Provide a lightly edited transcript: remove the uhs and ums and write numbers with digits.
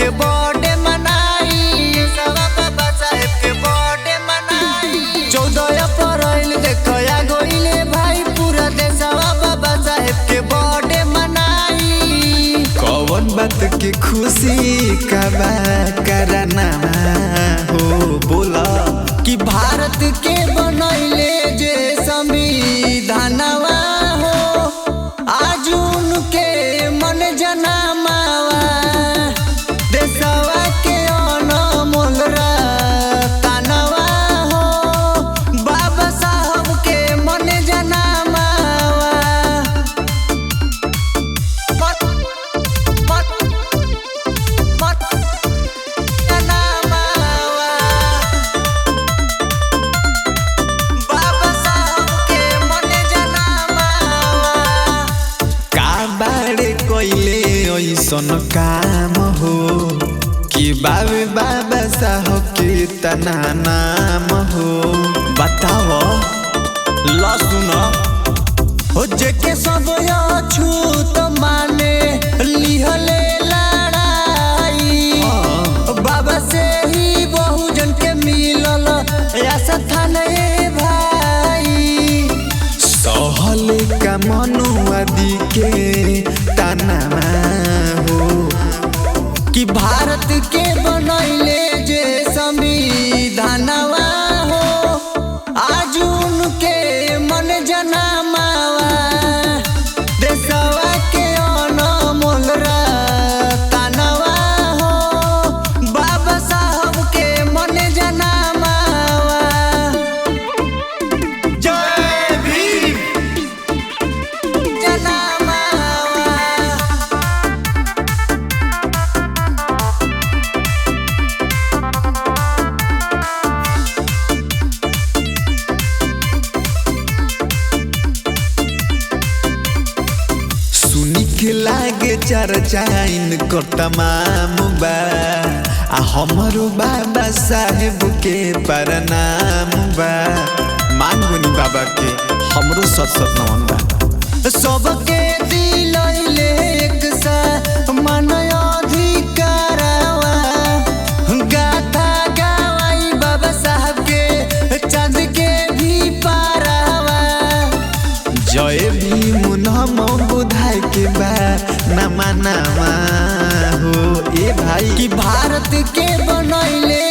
के बर्थडे मनाई, बाबा साहेब के बर्थडे मनाई। 14 अप्रैल देखया गइले भाई पूरा देशवा बाबा साहेब के बर्थडे मनाई। कौन बात की खुशी का बा करना हो बोला कि भारत के बनैले जे संविधानवा हो आज उनके मन जनामावा। देशवा के अनमोल रतनवा हो बाबा साहब के मन जनामावा। मत मत मत जनामावा बाबा साहब के मन जनामावा। का बाड़े कोइले ऐसन काम हो कि बाबा साहब के तना नाम हो बताओ ला सुनो हो जेके सब अछूत माने लिहले लड़ाई। बाबा से ही बहुजन के मिलल स्थान भाई। सहल का मनुवादी के तना हो कि भारत के बनैले जे संविधानवा हो आज उनके मन जनामावा। देशवा के अनमोल रतनवा हो बाबा साहब के मन जनामावा। जय भीम जनामावा। सुनी के लागे चर्चा इनकर तमाम बा आ हमरो बाबा साहेब के प्रणाम बा। मांगनी बाबा के हमरो सत सत नमन बा। सबके दिलैले एक सा मन अधिकारवा। गाथा गावाई बाबा साहब के चांद के भी पारावा। जय भीम नम बुधाय के बा नमा नामा हो ए भाई कि भारत के बनैले